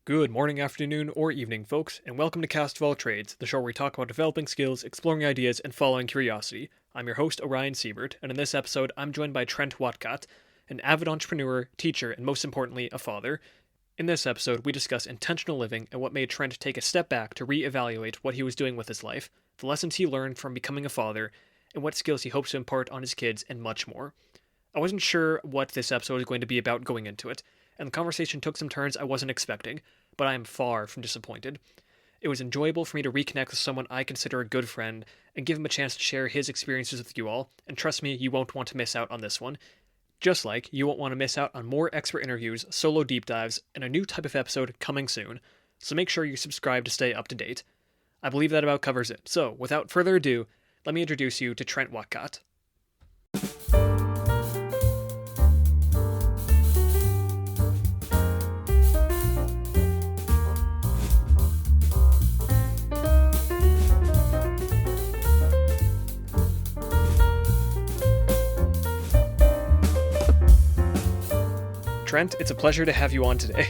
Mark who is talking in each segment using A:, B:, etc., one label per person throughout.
A: Good morning, afternoon, or evening, folks, and welcome to Cast of All Trades, the show where we talk about developing skills, exploring ideas, and following curiosity. I'm your host, Orion Siebert, and in this episode, I'm joined by Trent Whatcott, an avid entrepreneur, teacher, and most importantly, a father. In this episode, we discuss intentional living and what made Trent take a step back to reevaluate what he was doing with his life, the lessons he learned from becoming a father, and what skills he hopes to impart on his kids, and much more. I wasn't sure what this episode was going to be about going into it, and the conversation took some turns I wasn't expecting, but I am far from disappointed. It was enjoyable for me to reconnect with someone I consider a good friend and give him a chance to share his experiences with you all, and trust me, you won't want to miss out on this one. Just like you won't want to miss out on more expert interviews, solo deep dives, and a new type of episode coming soon, so make sure you subscribe to stay up to date. I believe that about covers it, so without further ado, let me introduce you to Trent Whatcott. Trent, it's a pleasure to have you on today.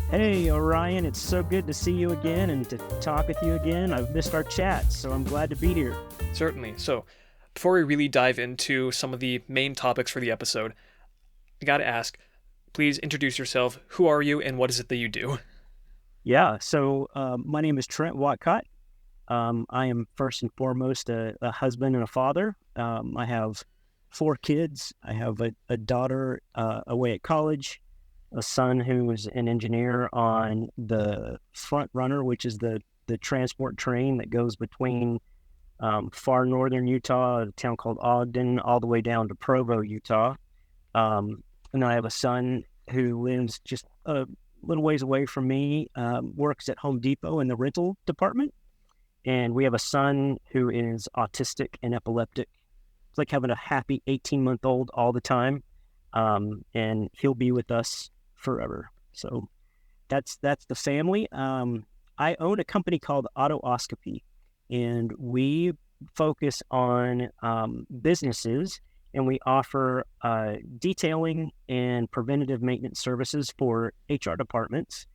B: Hey, Orion, it's so good to see you again and to talk with you again. I've missed our chats, so I'm glad to be here.
A: Certainly. So, before we really dive into some of the main topics for the episode, I gotta ask, please introduce yourself. Who are you and what is it that you do?
B: Yeah, so my name is Trent Whatcott. I am first and foremost a husband and a father. I have 4 kids. I have a daughter away at college, a son who is an engineer on the Front Runner, which is the transport train that goes between far northern Utah, a town called Ogden, all the way down to Provo, Utah. And then I have a son who lives just a little ways away from me, works at Home Depot in the rental department. And we have a son who is autistic and epileptic. It's like having a happy 18-month-old all the time. And he'll be with us forever. So that's the family. I own a company called AutoOscopy, and we focus on businesses, and we offer detailing and preventative maintenance services for HR departments.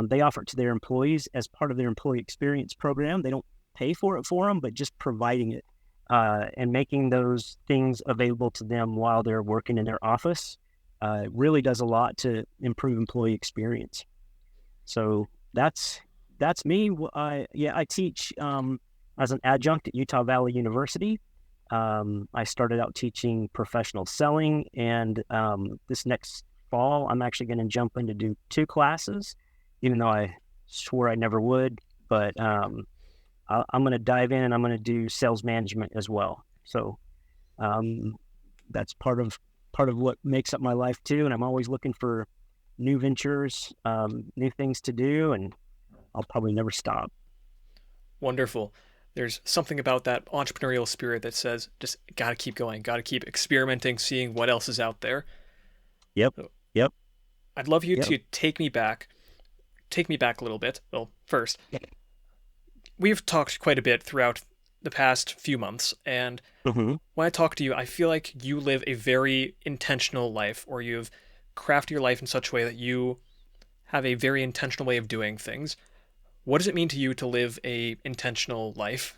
B: They offer it to their employees as part of their employee experience program. They don't pay for it for them, but just providing it and making those things available to them while they're working in their office really does a lot to improve employee experience. So that's me. I teach as an adjunct at Utah Valley University. I started out teaching professional selling, and this next fall, I'm actually going to jump in to do 2 classes, even though I swore I never would. But I'm going to dive in, and I'm going to do sales management as well. So that's part of what makes up my life too. And I'm always looking for new ventures, new things to do, and I'll probably never stop.
A: Wonderful. There's something about that entrepreneurial spirit that says, just gotta keep going, gotta keep experimenting, seeing what else is out there.
B: Yep.
A: So,
B: Yep.
A: I'd love you to take me back a little bit. Well, first, we've talked quite a bit throughout the past few months, and when I talk to you, I feel like you live a very intentional life, or you've crafted your life in such a way that you have a very intentional way of doing things. What does it mean to you to live a intentional life?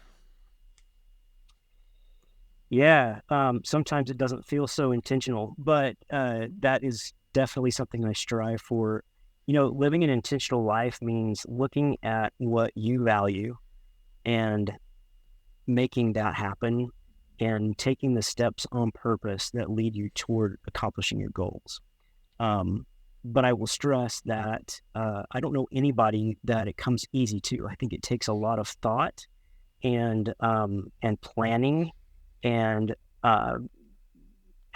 B: Yeah. Sometimes it doesn't feel so intentional, but that is definitely something I strive for. Living an intentional life means looking at what you value and making that happen and taking the steps on purpose that lead you toward accomplishing your goals. But I will stress that I don't know anybody that it comes easy to. I think it takes a lot of thought and planning and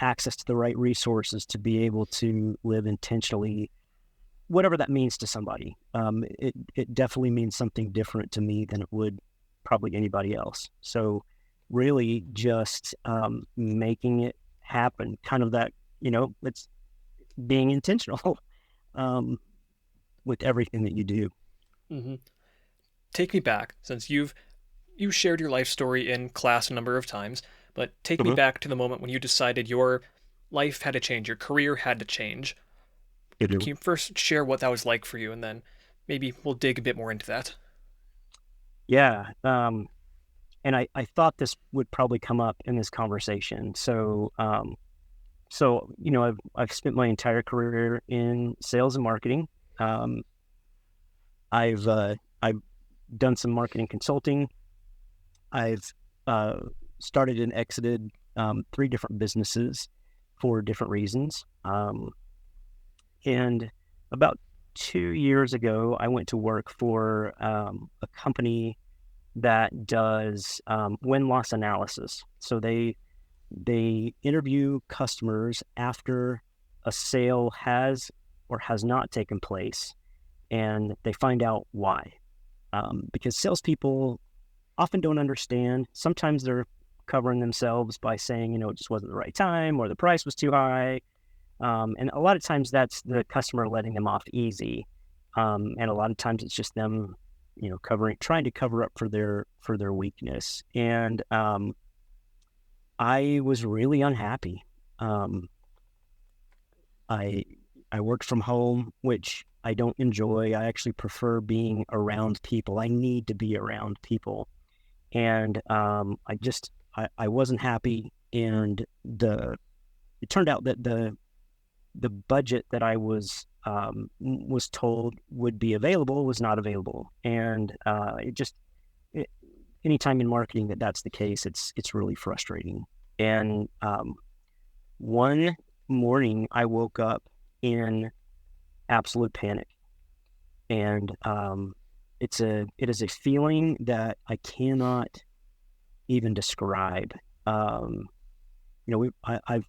B: access to the right resources to be able to live intentionally, whatever that means to somebody. It definitely means something different to me than it would probably anybody else. So really just making it happen, kind of that, it's being intentional with everything that you do.
A: Mm-hmm. Take me back, since you shared your life story in class a number of times, but take me back to the moment when you decided your life had to change, your career had to change. Can you first share what that was like for you, and then Maybe we'll dig a bit more into that.
B: Yeah. And I thought this would probably come up in this conversation. So, I've spent my entire career in sales and marketing. Um, I've done some marketing consulting. I've uh, started and exited 3 different businesses for different reasons. And about 2 years ago, I went to work for a company that does win-loss analysis. So they interview customers after a sale has or has not taken place, and they find out why. Because salespeople often don't understand. Sometimes they're covering themselves by saying, it just wasn't the right time or the price was too high. And a lot of times that's the customer letting them off easy. And a lot of times it's just them, trying to cover up for their weakness. And I was really unhappy. Um, I I worked from home, which I don't enjoy. I actually prefer being around people. I need to be around people, and I wasn't happy. And it turned out that the budget that I was told would be available was not available, and it, anytime in marketing that's the case, it's really frustrating. And one morning I woke up in absolute panic, and it is a feeling that I cannot even describe. I've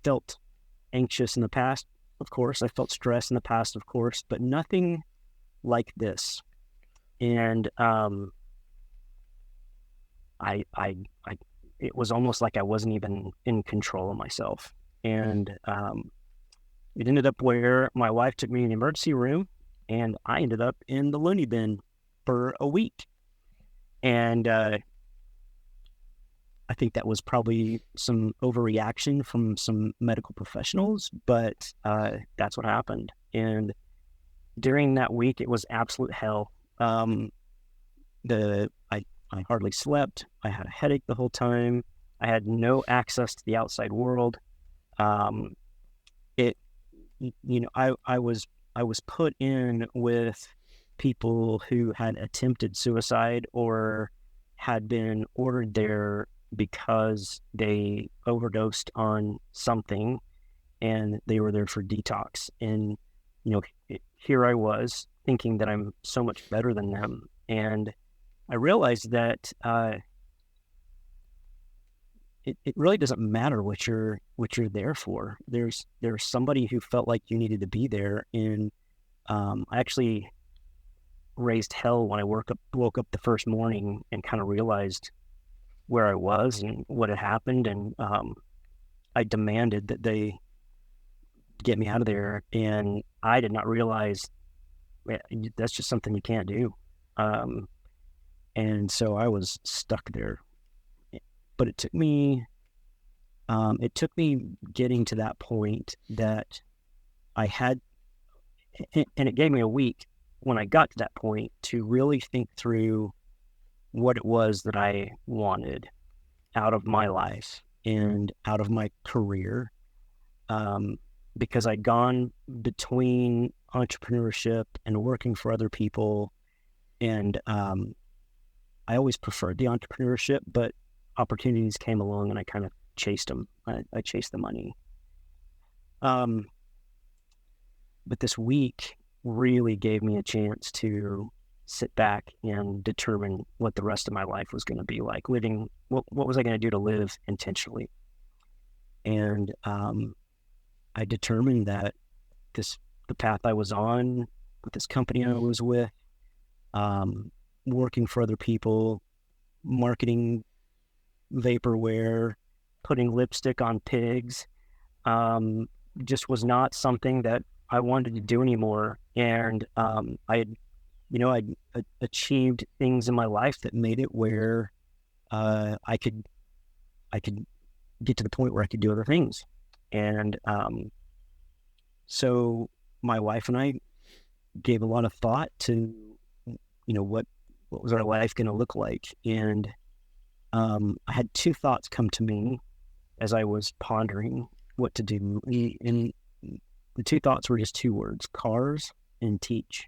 B: felt anxious in the past, of course. I felt stress in the past, of course, but nothing like this. And I it was almost like I wasn't even in control of myself. And it ended up where my wife took me in the emergency room, and I ended up in the loony bin for a week. And I think that was probably some overreaction from some medical professionals, but that's what happened. And during that week, it was absolute hell. I hardly slept. I had a headache the whole time. I had no access to the outside world. Um, it, I was put in with people who had attempted suicide or had been ordered there because they overdosed on something, and they were there for detox. And here I was thinking that I'm so much better than them, and I realized that it really doesn't matter what you're there for. There's somebody who felt like you needed to be there, and I actually raised hell when I woke up the first morning and kind of realized where I was and what had happened, and I demanded that they get me out of there, and I did not realize that's just something you can't do. And so I was stuck there. But it took me getting to that point that I had, and it gave me a week when I got to that point to really think through what it was that I wanted out of my life and out of my career. Because I'd gone between entrepreneurship and working for other people, and I always preferred the entrepreneurship, but opportunities came along and I kind of chased them. I chased the money. But this week really gave me a chance to sit back and determine what the rest of my life was going to be like, living, what was I going to do to live intentionally? And I determined that the path I was on with this company I was with, working for other people, marketing vaporware, putting lipstick on pigs, just was not something that I wanted to do anymore. And I'd achieved things in my life that made it where I could get to the point where I could do other things. And so my wife and I gave a lot of thought to what was our life going to look like? And I had two thoughts come to me as I was pondering what to do. And the two thoughts were just two words: cars and teach.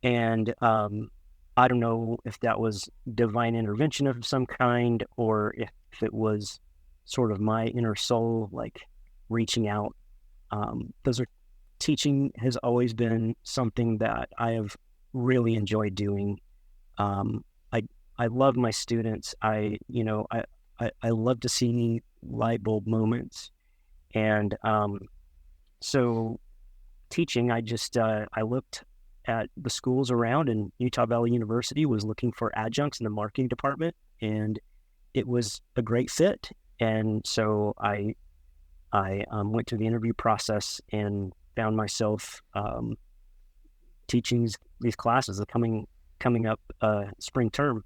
B: And I don't know if that was divine intervention of some kind, or if it was sort of my inner soul, like reaching out. Those are Teaching has always been something that I have really enjoyed doing. Um, I I love my students. I love to see light bulb moments, and so teaching, I looked at the schools around, and Utah Valley University was looking for adjuncts in the marketing department, and it was a great fit. And so I went through the interview process and found myself teaching these classes coming up spring term.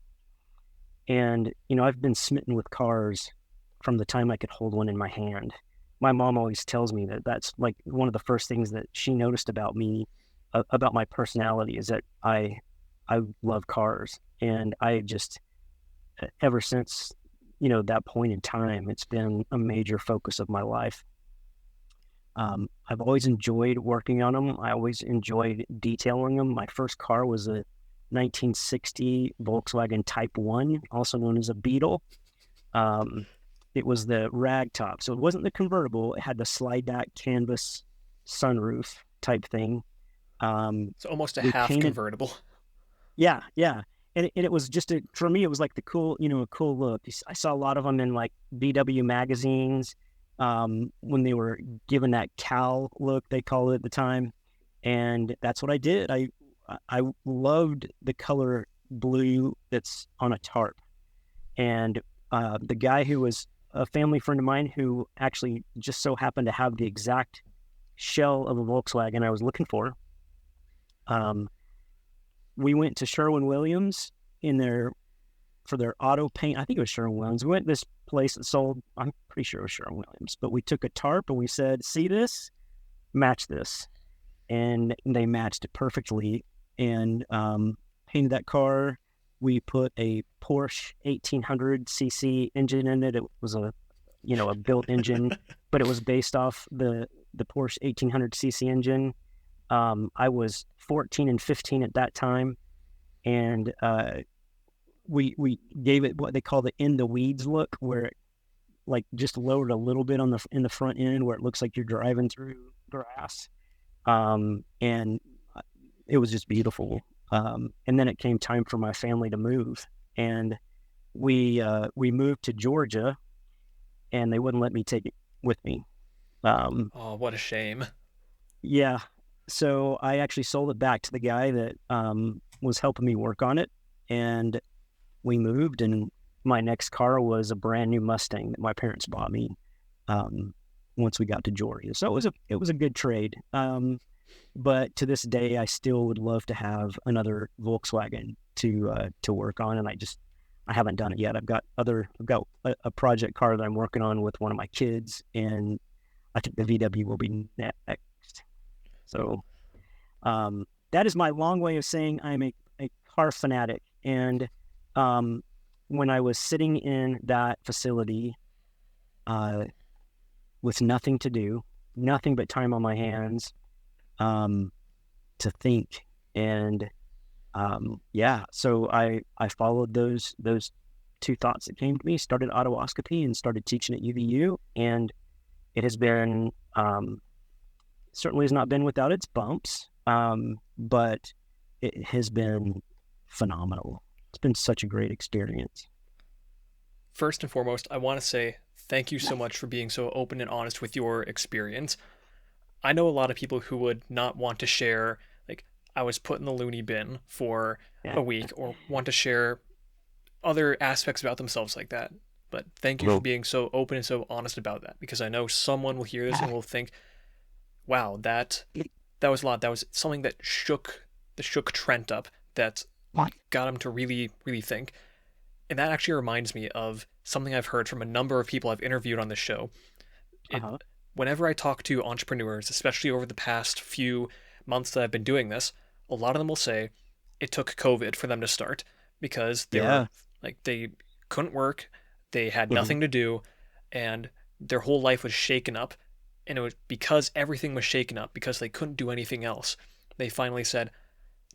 B: And I've been smitten with cars from the time I could hold one in my hand. My mom always tells me that that's like one of the first things that she noticed about me, about my personality, is that I love cars. And I just, ever since that point in time, it's been a major focus of my life. I've always enjoyed working on them. I always enjoyed detailing them. My first car was a 1960 Volkswagen Type 1, also known as a Beetle. Um, it was the ragtop. So it wasn't the convertible. It had the slide back canvas sunroof type thing.
A: It's almost a
B: We
A: half
B: painted,
A: convertible.
B: yeah, yeah. And it was just for me, it was like a cool look. I saw a lot of them in like VW magazines, when they were given that cow look, they called it at the time. And that's what I did. I loved the color blue that's on a tarp. And the guy who was a family friend of mine, who actually just so happened to have the exact shell of a Volkswagen I was looking for, um, we went to Sherwin-Williams in their for their auto paint. I think it was Sherwin-Williams. We went to this place that sold, I'm pretty sure it was Sherwin-Williams, but we took a tarp and we said, see this, match this. And they matched it perfectly, and painted that car. We put a Porsche 1800cc engine in it. It was a built engine, but it was based off the Porsche 1800cc engine. I was 14 and 15 at that time, and we gave it what they call the in the weeds look, where it like just lowered a little bit in the front end, where it looks like you're driving through grass. And it was just beautiful. And then it came time for my family to move, and we moved to Georgia, and they wouldn't let me take it with me.
A: Oh, what a shame.
B: Yeah, so I actually sold it back to the guy that was helping me work on it, and we moved. And my next car was a brand new Mustang that my parents bought me. Um, Once we got to Georgia, so it was a good trade. But to this day, I still would love to have another Volkswagen to work on, and I haven't done it yet. I've got a project car that I'm working on with one of my kids, and I think the VW will be next. So that is my long way of saying I'm a car fanatic. And when I was sitting in that facility uh, with nothing to do, nothing but time on my hands, to think. And so I followed those two thoughts that came to me, started AutoOscopy and started teaching at UVU, and it has been certainly has not been without its bumps, but it has been phenomenal. It's been such a great experience.
A: First and foremost, I want to say thank you so much for being so open and honest with your experience. I know a lot of people who would not want to share, like, I was put in the loony bin for
B: Yeah.
A: a week, or want to share other aspects about themselves like that. But thank you for
B: Well,
A: being so open and so honest about that, because I know someone will hear this and will think, wow, that was a lot. That was something that shook Trent up, that got him to really, really think. And that actually reminds me of something I've heard from a number of people I've interviewed on this show. It
B: uh-huh.
A: Whenever I talk to entrepreneurs, especially over the past few months that I've been doing this, a lot of them will say it took COVID for them to start because they were
B: Yeah.
A: like, they couldn't work, they had
B: Hmm.
A: nothing to do, and their whole life was shaken up. And it was because everything was shaken up, because they couldn't do anything else. They finally said,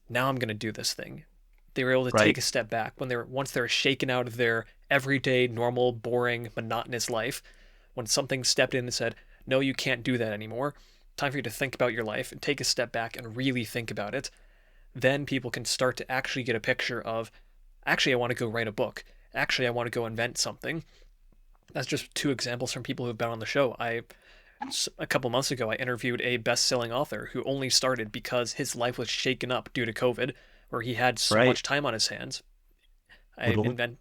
A: now I'm going to do this thing. They were able to take
B: Right.
A: a step back when once they were shaken out of their everyday, normal, boring, monotonous life. When something stepped in and said, no, you can't do that anymore. Time for you to think about your life and take a step back and really think about it. Then people can start to actually get a picture of, actually, I want to go write a book. Actually, I want to go invent something. That's just two examples from people who've been on the show. A couple months ago, I interviewed a best-selling author who only started because his life was shaken up due to COVID, where he had so
B: Right.
A: much time on his hands. I
B: Hmm.
A: invent.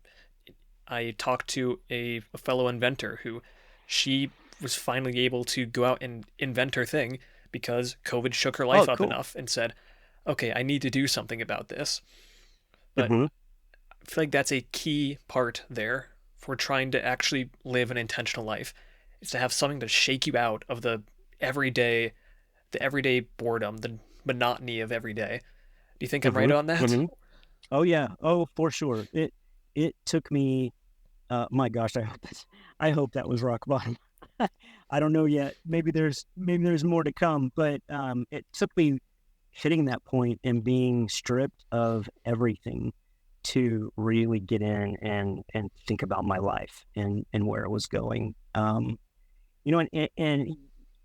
A: I talked to a fellow inventor who, she was finally able to go out and invent her thing because COVID shook her life
B: Oh,
A: up
B: cool.
A: enough and said, "Okay, I need to do something about this." But
B: Hmm.
A: I feel like that's a key part there for trying to actually live an intentional life, is to have something to shake you out of everyday, the everyday boredom, the monotony of every day. Do you think I'm right
B: Hmm.
A: on that?
B: Hmm. Oh yeah. Oh, for sure. It took me. My gosh, I hope that was rock bottom. I don't know yet. Maybe there's more to come, but it took me hitting that point and being stripped of everything to really get in and think about my life and where it was going. And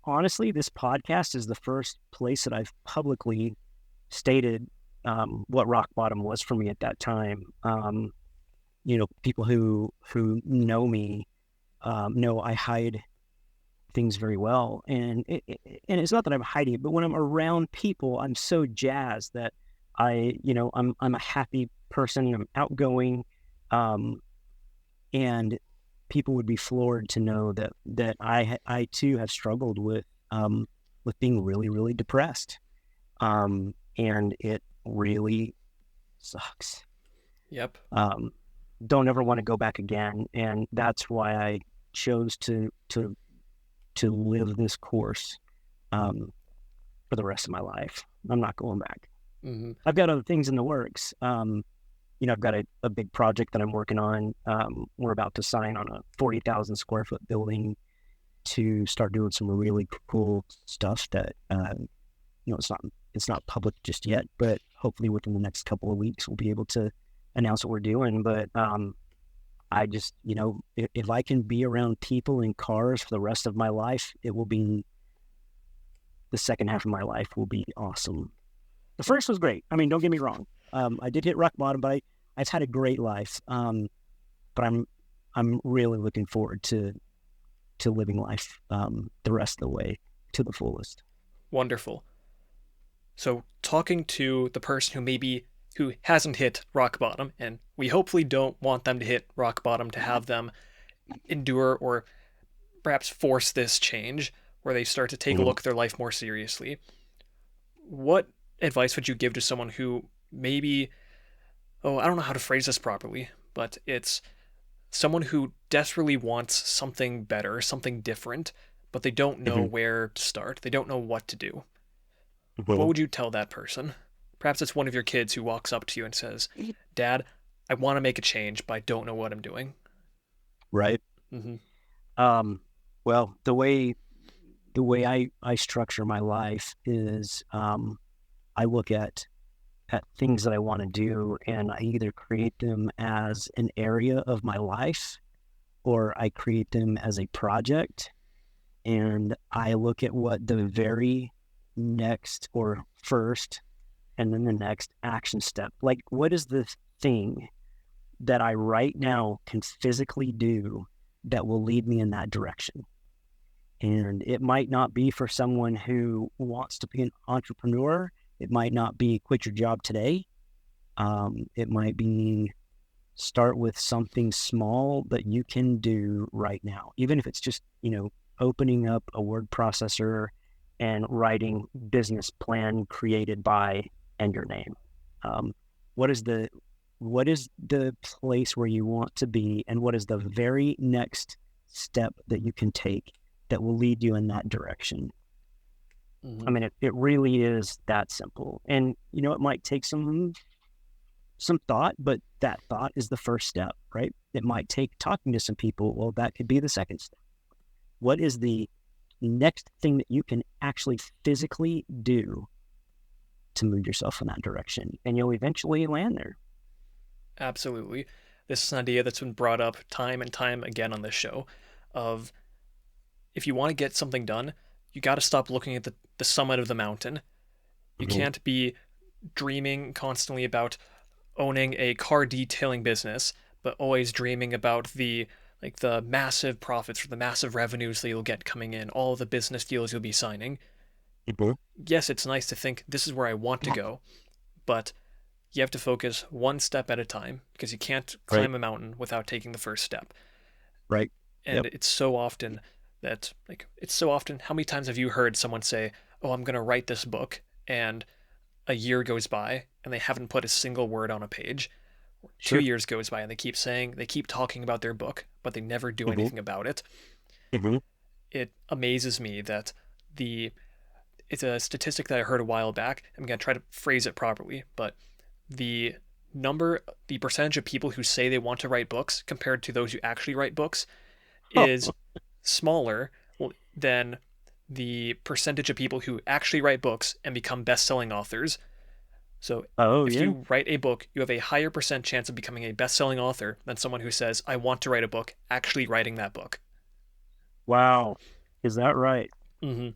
B: honestly, this podcast is the first place that I've publicly stated what rock bottom was for me at that time. People who know me know I hide things very well, and it's not that I'm hiding it, but when I'm around people, I'm so jazzed that I'm a happy person. I'm outgoing, um, and people would be floored to know that I too have struggled with being really really depressed, and it really sucks.
A: Yep.
B: Um, don't ever want to go back again, and that's why I chose to live this course um, for the rest of my life. I'm not going back.
A: Mm-hmm.
B: I've got other things in the works. I've got a big project that I'm working on. We're about to sign on a 40,000 square foot building to start doing some really cool stuff that it's not public just yet, but hopefully within the next couple of weeks we'll be able to announce what we're doing. But I just, if I can be around people in cars for the rest of my life, it will be the second half of my life will be awesome. The first was great. I mean, don't get me wrong. I did hit rock bottom, but I've had a great life. But I'm really looking forward to living life the rest of the way to the fullest.
A: Wonderful. So talking to the person who hasn't hit rock bottom, and we hopefully don't want them to hit rock bottom to have them endure or perhaps force this change where they start to take a
B: Mhm.
A: look at their life more seriously. What advice would you give to someone who maybe, oh, I don't know how to phrase this properly, but it's someone who desperately wants something better, something different, but they don't know
B: Mhm.
A: where to start. They don't know what to do. What
B: Mhm.
A: would you tell that person? Perhaps it's one of your kids who walks up to you and says, "Dad, I want to make a change, but I don't know what I'm doing."
B: Right.
A: Mm-hmm.
B: Um, well, the way I structure my life is I look at things that I want to do, and I either create them as an area of my life or I create them as a project. And I look at what the very next or first and then the next action step, like what is the thing that I right now can physically do that will lead me in that direction. And it might not be for someone who wants to be an entrepreneur. It might not be quit your job today. It might be start with something small that you can do right now, even if it's just, opening up a word processor and writing business plan created by and your name. Um, what is the what is the place where you want to be, and what is the very next step that you can take that will lead you in that direction? I
A: Mm-hmm.
B: mean, it really is that simple. And, it might take some some thought, but that thought is the first step, right? It might take talking to some people. Well, that could be the second step. What is the next thing that you can actually physically do to move yourself in that direction? And you'll eventually land there.
A: Absolutely. This is an idea that's been brought up time and time again on this show of if you want to get something done, you got to stop looking at the summit of the mountain. You
B: Mm-hmm.
A: can't be dreaming constantly about owning a car detailing business, but always dreaming about the massive profits or the massive revenues that you'll get coming in, all the business deals you'll be signing.
B: Mm-hmm.
A: Yes, it's nice to think this is where I want to go, but you have to focus one step at a time because you can't
B: Right.
A: climb a mountain without taking the first step.
B: Right.
A: And
B: Yep.
A: it's so often how many times have you heard someone say, "Oh, I'm going to write this book," and a year goes by and they haven't put a single word on a page. Two
B: Sure.
A: years goes by and they keep talking about their book, but they never do
B: Mm-hmm.
A: anything about it.
B: Mm-hmm.
A: It amazes me that it's a statistic that I heard a while back. I'm going to try to phrase it properly, but the the percentage of people who say they want to write books compared to those who actually write books is smaller than the percentage of people who actually write books and become best-selling authors. So
B: Oh,
A: if
B: yeah.
A: you write a book, you have a higher percent chance of becoming a best-selling author than someone who says, "I want to write a book," actually writing that book.
B: Wow. Is that right?
A: Mm-hmm.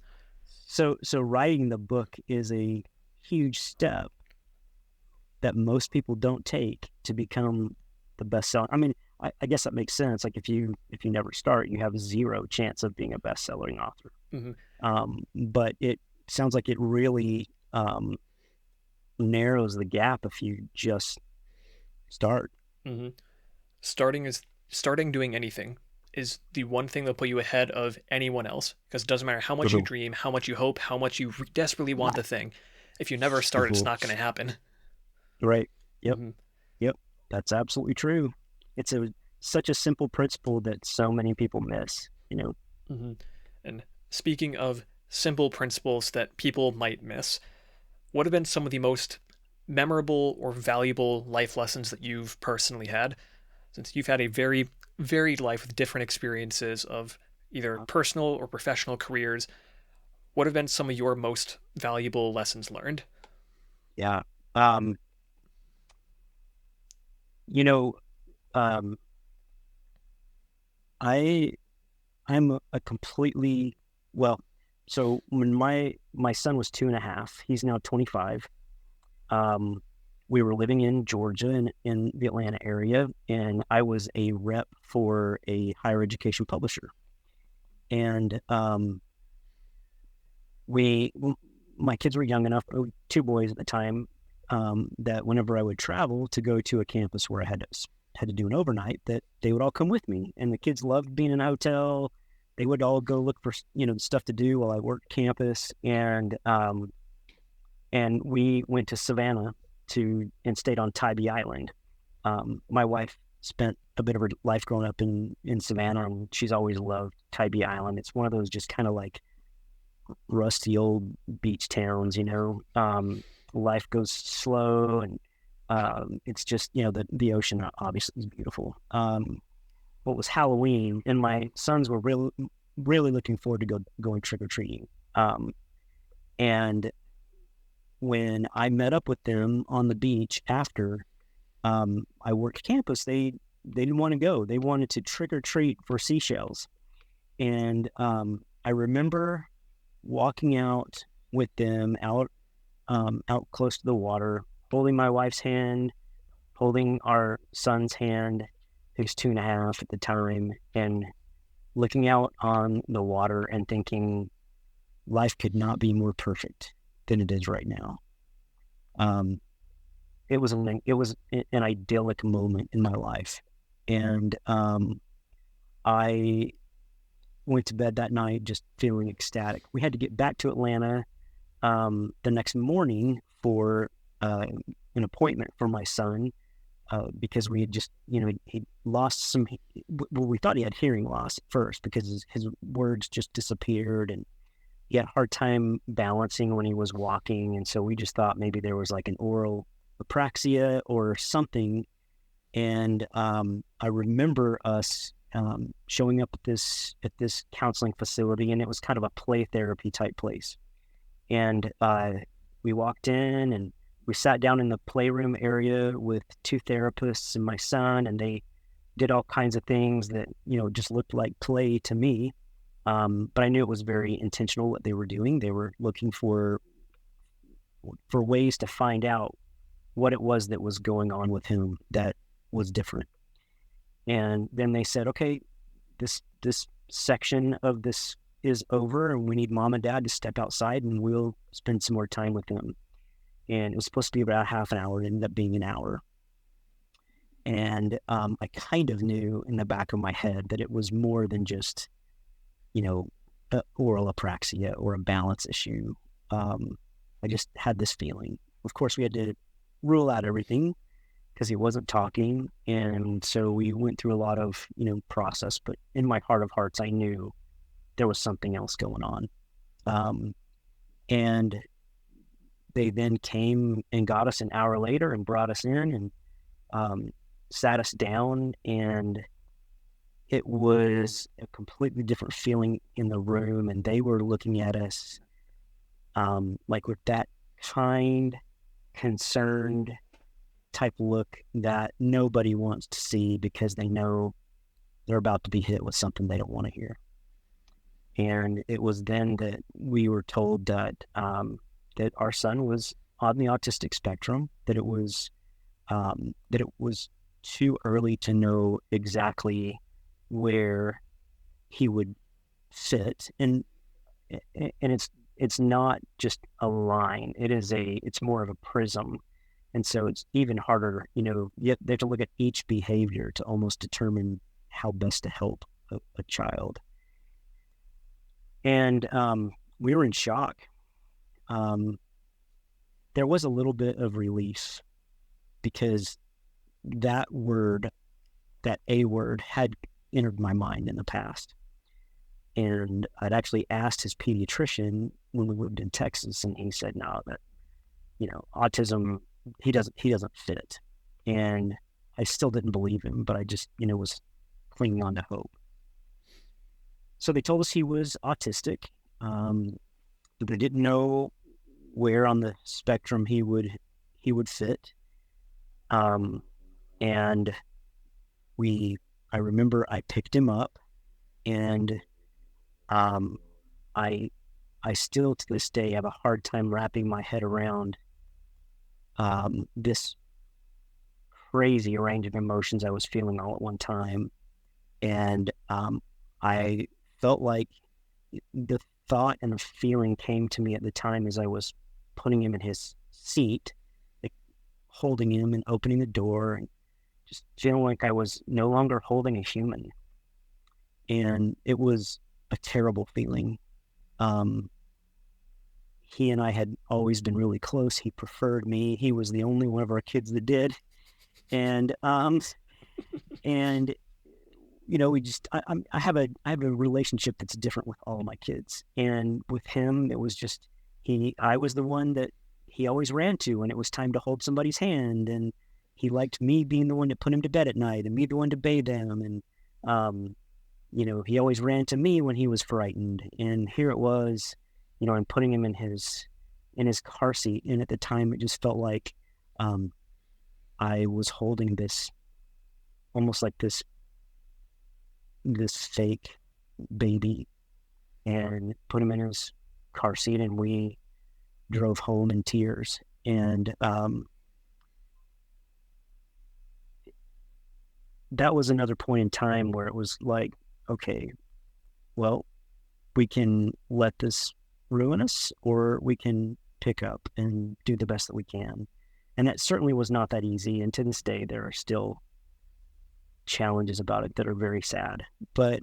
B: So writing the book is a huge step that most people don't take to become the best seller. I mean, I guess that makes sense. Like if you never start, you have zero chance of being a best selling author.
A: Mm-hmm.
B: But it sounds like it really narrows the gap if you just start.
A: Mm-hmm. Starting doing anything is the one thing that'll put you ahead of anyone else because it doesn't matter how much you
B: Mhm.
A: dream, how much you hope, how much you desperately want the thing. If you never start, it's
B: Mhm.
A: not going to happen.
B: Right. Yep.
A: Mm-hmm.
B: Yep. That's absolutely true. It's such a simple principle that so many people miss, you know.
A: Mm-hmm. And speaking of simple principles that people might miss, what have been some of the most memorable or valuable life lessons that you've personally had? Since you've had a very varied life with different experiences of either personal or professional careers, what have been some of your most valuable lessons learned?
B: Yeah. Um, you know, um, I I'm a completely well. So when my son was 2.5, he's now 25. Um, we were living in Georgia in the Atlanta area, and I was a rep for a higher education publisher. And we, my kids were young enough, two boys at the time, that whenever I would travel to go to a campus where I had to do an overnight, that they would all come with me. And the kids loved being in a hotel. They would all go look for stuff to do while I worked campus, and we went to Savannah and stayed on Tybee Island. My wife spent a bit of her life growing up in Savannah, and she's always loved Tybee Island. It's one of those just kind of like rusty old beach towns, life goes slow, and it's just, the ocean obviously is beautiful. What was Halloween, and my sons were really, really looking forward to going trick-or-treating. And when I met up with them on the beach after I worked campus, they didn't want to go. They wanted to trick-or-treat for seashells. And I remember walking out with them out close to the water, holding my wife's hand, holding our son's hand, who's 2.5 at the time, and looking out on the water and thinking life could not be more perfect than it is right now. Um, it was an idyllic moment in my life, and I went to bed that night just feeling ecstatic. We had to get back to Atlanta the next morning for an appointment for my son because we had just, he lost well, we thought he had hearing loss at first because his words just disappeared, and he had a hard time balancing when he was walking. And so we just thought maybe there was like an oral apraxia or something. And I remember us showing up at this counseling facility, and it was kind of a play therapy type place. And we walked in and we sat down in the playroom area with two therapists and my son, and they did all kinds of things that, just looked like play to me. But I knew it was very intentional what they were doing. They were looking for ways to find out what it was that was going on with him that was different. And then they said, okay, this section of this is over, and we need mom and dad to step outside and we'll spend some more time with him. And it was supposed to be about half an hour. It ended up being an hour. And I kind of knew in the back of my head that it was more than just, oral apraxia or a balance issue. I just had this feeling. Of course, we had to rule out everything because he wasn't talking. And so we went through a lot of, process. But in my heart of hearts, I knew there was something else going on. And they then came and got us an hour later and brought us in and sat us down, and it was a completely different feeling in the room. And they were looking at us like with that kind, concerned type look that nobody wants to see because they know they're about to be hit with something they don't want to hear. And it was then that we were told that that our son was on the autistic spectrum, that it was too early to know exactly where he would fit, and it's not just a line. It's more of a prism, and so it's even harder. They have to look at each behavior to almost determine how best to help a child. And we were in shock. There was a little bit of relief because that A word had entered my mind in the past. And I'd actually asked his pediatrician when we lived in Texas, and he said, no, that, autism, he doesn't fit. And I still didn't believe him, but I just, was clinging on to hope. So they told us he was autistic, but they didn't know where on the spectrum he would fit. And I remember I picked him up, and I still to this day have a hard time wrapping my head around this crazy range of emotions I was feeling all at one time. And I felt like the thought and the feeling came to me at the time as I was putting him in his seat, like holding him and opening the door, and just feeling like I was no longer holding a human. And it was a terrible feeling. He and I had always been really close. He preferred me. He was the only one of our kids that did. And we just I have a relationship that's different with all of my kids. And with him, it was just I was the one that he always ran to when it was time to hold somebody's hand, and he liked me being the one to put him to bed at night and me the one to bathe him. And he always ran to me when he was frightened. And here it was, I'm putting him in his car seat, and at the time it just felt like I was holding this, almost like this fake baby, and put him in his car seat, and we drove home in tears. And that was another point in time where it was like, okay, well, we can let this ruin us, or we can pick up and do the best that we can. And that certainly was not that easy. And to this day, there are still challenges about it that are very sad. But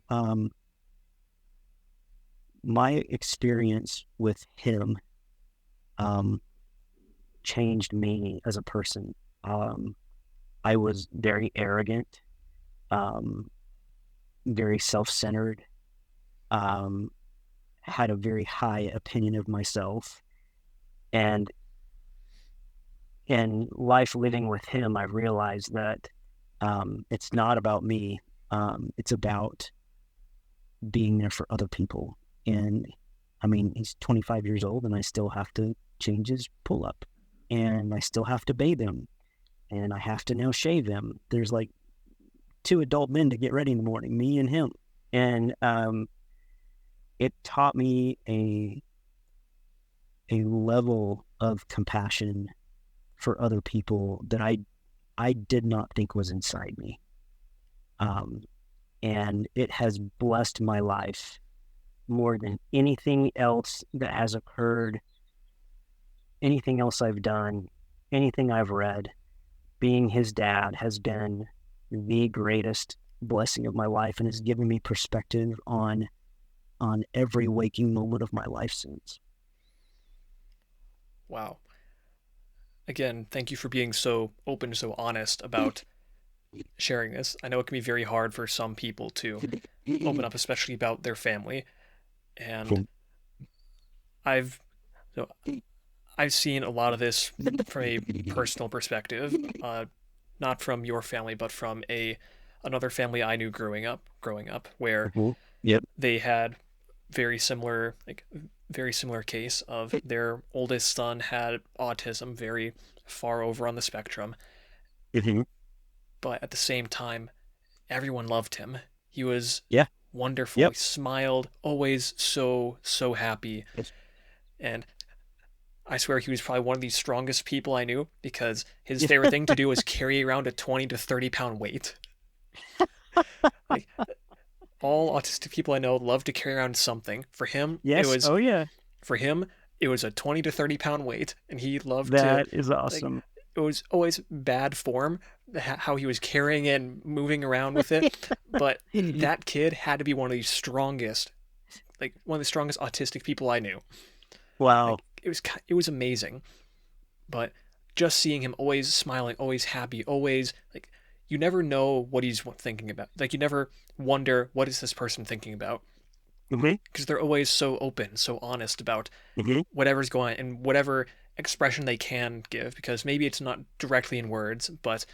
B: my experience with him changed me as a person. I was very arrogant, very self-centered, had a very high opinion of myself. And in life living with him, I realized that it's not about me. It's about being there for other people. And I mean, he's 25 years old and I still have to change his pull up and I still have to bathe him and I have to now shave him. There's like two adult men to get ready in the morning, me and him. And it taught me a level of compassion for other people that I did not think was inside me. And it has blessed my life more than anything else that has occurred, anything else I've done, anything I've read. Being his dad has been the greatest blessing of my life and has given me perspective on every waking moment of my life since.
A: Wow. Again, thank you for being so open, so honest about sharing this. I know it can be very hard for some people to open up, especially about their family. And I've so I've seen a lot of this from a personal perspective, not from your family, but from another family I knew growing up, where
B: Mm-hmm. Yep.
A: they had very similar like very similar case of their oldest son had autism, very far over on the spectrum,
B: Mm-hmm.
A: but at the same time, everyone loved him. He was
B: Yeah.
A: wonderful.
B: Yep.
A: He smiled, always so happy.
B: Yes.
A: And I swear he was probably one of the strongest people I knew because his
B: Yeah.
A: favorite thing to do was carry around a 20 to 30 pound weight. Like all autistic people I know love to carry around something.
B: Yes. Oh yeah.
A: For him it was a 20 to 30 pound weight, and he loved to
B: That is
A: like
B: awesome.
A: it was always bad form how he was carrying and moving around with it, but that kid had to be one of the strongest autistic people I knew.
B: Wow.
A: Like it was amazing. But just seeing him always smiling, always happy, always like you never know what he's thinking about. Like you never wonder what is this person thinking about
B: Mm-hmm.
A: because they're always so open, so honest about
B: Mm-hmm.
A: whatever's going on and whatever expression they can give, because maybe it's not directly in words, but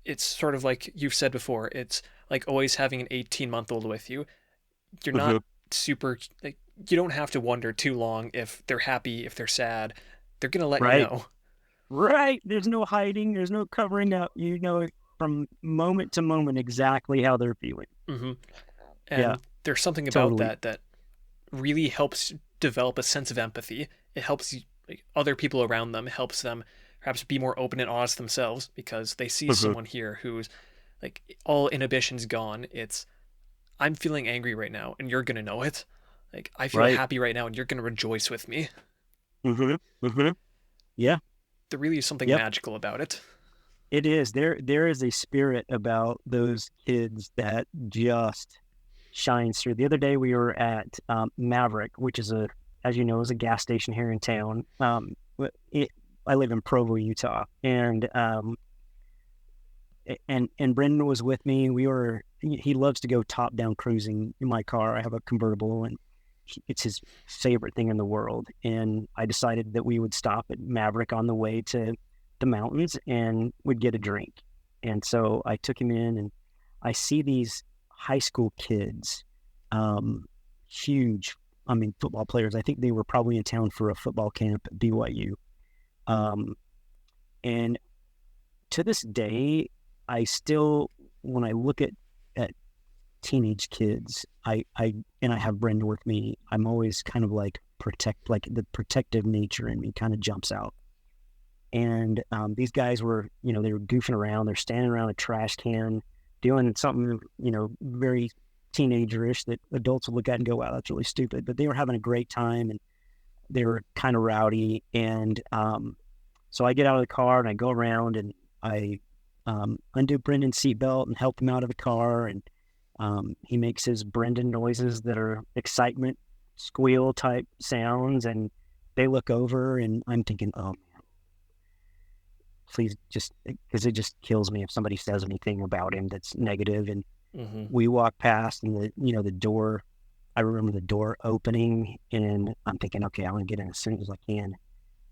A: it's sort of like you've said before, it's like always having an 18-month-old with you. You're
B: Mm-hmm.
A: not super like you don't have to wonder too long if they're happy, if they're sad. They're going to let you
B: Right.
A: know.
B: Right. There's no hiding. There's no covering up. You know from moment to moment exactly how they're feeling.
A: Mm-hmm.
B: Yeah.
A: And there's something about
B: Totally.
A: that really helps develop a sense of empathy. It helps like, other people around them, helps them perhaps be more open and honest themselves because they see
B: Mm-hmm.
A: someone here who's like all inhibitions gone. It's I'm feeling angry right now and you're gonna know it. Like I feel
B: Right.
A: happy right now and you're gonna rejoice with me.
B: Mm-hmm. Mm-hmm. Yeah.
A: There really is something
B: Yep.
A: magical about it.
B: It is. There is a spirit about those kids that just shines through. The other day we were at Maverick, which is as you know, is a gas station here in town. I live in Provo, Utah, and Brendan was with me. He loves to go top down cruising in my car. I have a convertible, and it's his favorite thing in the world. And I decided that we would stop at Maverick on the way to the mountains and would get a drink. And so I took him in, and I see these high school kids, huge, I mean, football players. I think they were probably in town for a football camp at BYU. And to this day, I still, when I look at teenage kids, I have Brenda with me, I'm always kind of like like the protective nature in me kind of jumps out. And these guys were, they were goofing around. They're standing around a trash can doing something, very teenagerish that adults would look at and go, wow, that's really stupid. But they were having a great time and they were kind of rowdy. And so I get out of the car and I go around and I undo Brendan's seatbelt and help him out of the car. And he makes his Brendan noises that are excitement, squeal type sounds. And they look over and I'm thinking, oh, please just, because it just kills me if somebody says anything about him that's negative. And
A: Mm-hmm.
B: we walk past and the door, I remember the door opening and I'm thinking, okay, I want to get in as soon as I can.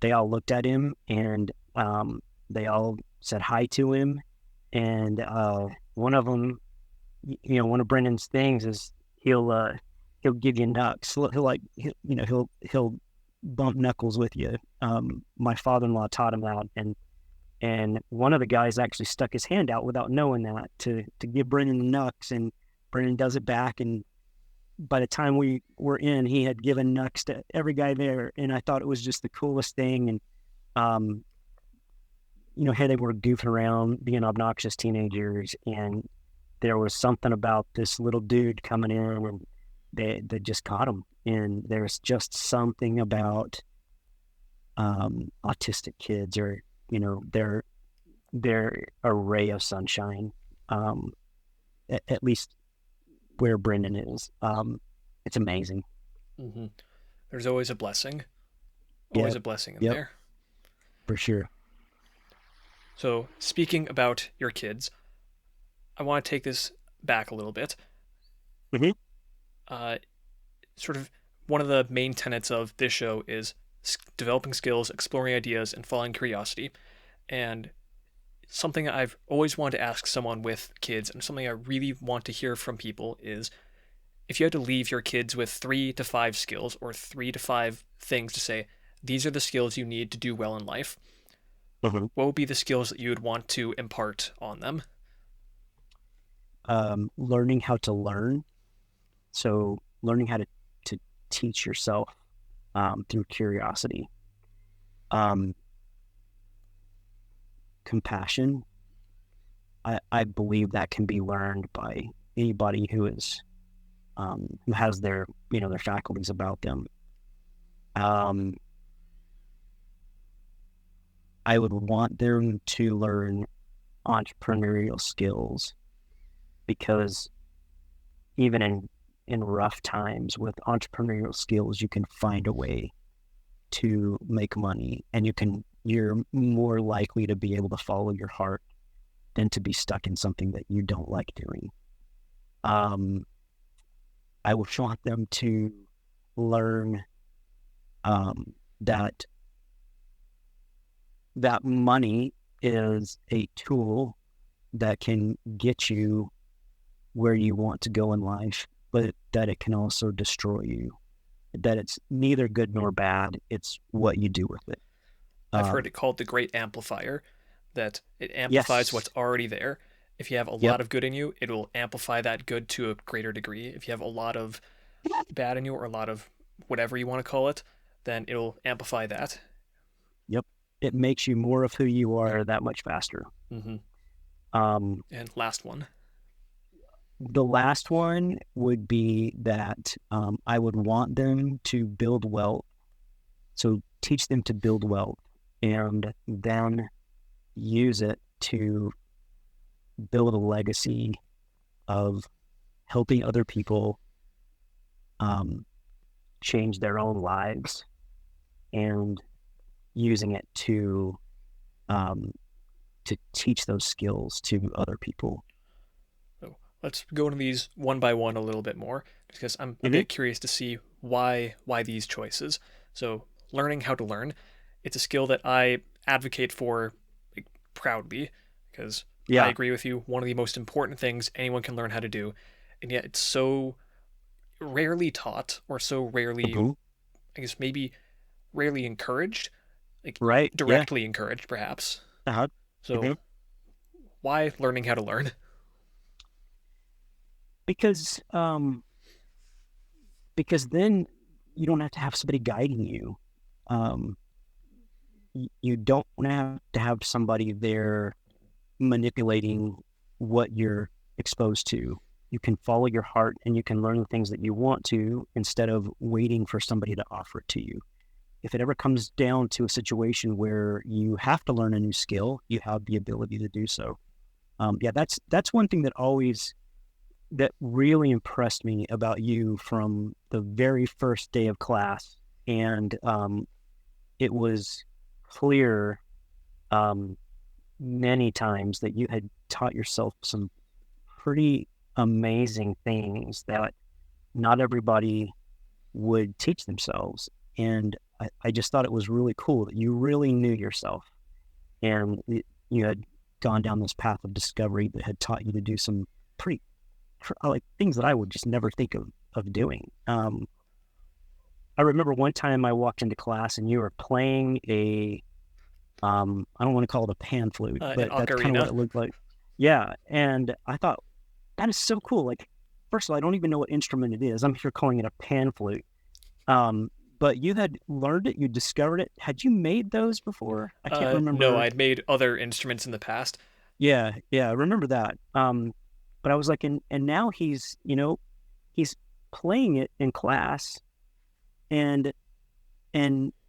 B: They all looked at him and They all said hi to him, and one of them, one of Brendan's things is he'll give you knucks. He'll bump knuckles with you. My father-in-law taught him that, and one of the guys actually stuck his hand out without knowing that to give Brendan the knucks, and Brendan does it back. And by the time we were in, he had given knucks to every guy there, and I thought it was just the coolest thing. And here they were goofing around, being obnoxious teenagers, and there was something about this little dude coming in, and they just caught him. And there's just something about autistic kids, or they're a ray of sunshine. At least where Brendan is, it's amazing.
A: Mm-hmm. There's always a blessing,
B: Yep.
A: a blessing in
B: Yep.
A: there.
B: For sure.
A: So speaking about your kids, I want to take this back a little bit.
B: Mm-hmm.
A: Sort of one of the main tenets of this show is developing skills, exploring ideas, and following curiosity. And something I've always wanted to ask someone with kids, and something I really want to hear from people, is if you had to leave your kids with 3 to 5 skills, or 3 to 5 things to say, these are the skills you need to do well in life,
B: Mm-hmm.
A: what would be the skills that you would want to impart on them?
B: Learning how to learn. So learning how to teach yourself through curiosity. Compassion. I believe that can be learned by anybody who has their faculties about them. I would want them to learn entrepreneurial skills, because even in rough times, with entrepreneurial skills, you can find a way to make money, and you're more likely to be able to follow your heart than to be stuck in something that you don't like doing. I would want them to learn that money is a tool that can get you where you want to go in life, but that it can also destroy you. That it's neither good nor bad. It's what you do with it.
A: I've heard it called the great amplifier, that it amplifies
B: Yes.
A: what's already there. If you have a
B: Yep.
A: lot of good in you, it will amplify that good to a greater degree. If you have a lot of bad in you, or a lot of whatever you want to call it, then it'll amplify that.
B: Yep. It makes you more of who you are that much faster.
A: Mm-hmm.
B: Um,
A: And last one.
B: the last one would be that I would want them to build wealth. So teach them to build wealth, and then use it to build a legacy of helping other people change their own lives, and using it to teach those skills to other people.
A: So let's go into these one by one a little bit more, because I'm a
B: Mm-hmm.
A: bit curious to see why these choices. So learning how to learn, it's a skill that I advocate for, like, proudly, because I
B: Yeah.
A: agree with you. One of the most important things anyone can learn how to do, and yet it's so rarely taught, or so rarely,
B: Mm-hmm.
A: I guess maybe rarely encouraged, like
B: Right. Yeah.
A: directly encouraged perhaps.
B: Uh-huh.
A: So
B: Mm-hmm.
A: why learning how to learn?
B: Because then you don't have to have somebody guiding you. Um, you don't have to have somebody there manipulating what you're exposed to. You can follow your heart, and you can learn the things that you want to, instead of waiting for somebody to offer it to you. If it ever comes down to a situation where you have to learn a new skill, you have the ability to do so. That's one thing that really impressed me about you from the very first day of class. And it was clear many times that you had taught yourself some pretty amazing things that not everybody would teach themselves. And I just thought it was really cool that you really knew yourself. and you had gone down this path of discovery that had taught you to do some pretty like things that I would just never think of doing. I remember one time I walked into class and you were playing a I don't want to call it a pan flute,
A: An
B: but that's kind of what
A: ocarina.
B: it looked like. Yeah, and I thought that is so cool. Like, first of all, I don't even know what instrument it is. I'm here calling it a pan flute. Um, but you had learned it, you discovered it. Had you made those before? I can't
A: No,
B: remember.
A: I'd made other instruments in the past.
B: Yeah, yeah, I remember that. But I was like, and now he's playing it in class and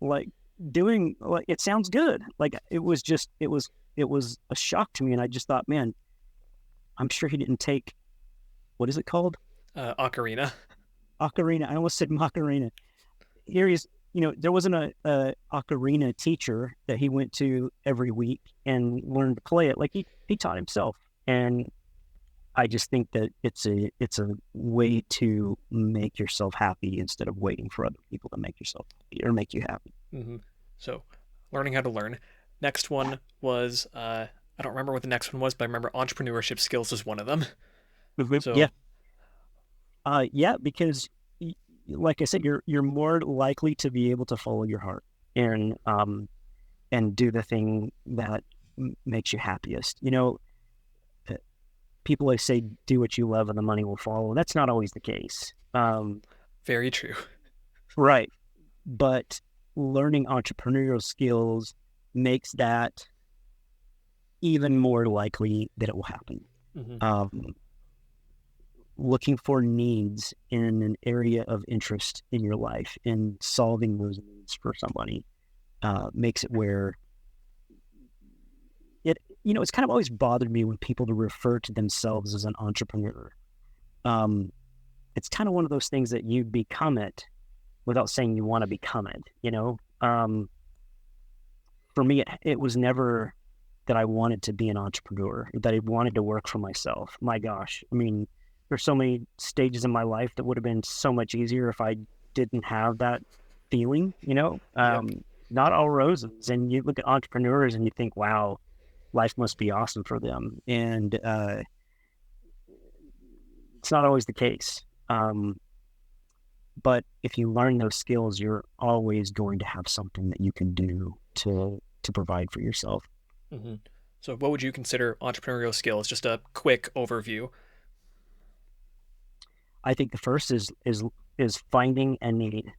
B: like doing like it sounds good. Like it was a shock to me, and I just thought, man, I'm sure he didn't take what is it called?
A: Ocarina.
B: Ocarina. I almost said Macarena. Here he's, there wasn't a ocarina teacher that he went to every week and learned to play it. Like he taught himself. And I just think that it's a way to make yourself happy instead of waiting for other people to make yourself happy or make you happy.
A: Hmm. So, learning how to learn. Next one was I don't remember what the next one was, but I remember entrepreneurship skills is one of them.
B: Yeah.
A: So,
B: Yeah, because like I said, you're more likely to be able to follow your heart and do the thing that makes you happiest. Uh, People always say, do what you love and the money will follow. That's not always the case.
A: very true.
B: Right. But learning entrepreneurial skills makes that even more likely that it will happen.
A: Hmm.
B: Um, Looking for needs in an area of interest in your life and solving those needs for somebody makes it where it's kind of always bothered me when people to refer to themselves as an entrepreneur. Um, it's kind of one of those things that you become it without saying you want to become it. For me, it was never that I wanted to be an entrepreneur, that I wanted to work for myself. My gosh. I mean, there's so many stages in my life that would have been so much easier if I didn't have that feeling.
A: Yep.
B: Not all roses. And you look at entrepreneurs and you think, wow, life must be awesome for them. And it's not always the case. But if you learn those skills, you're always going to have something that you can do to provide for yourself.
A: Hmm. So, what would you consider entrepreneurial skills? Just a quick overview.
B: I think the first is finding a need,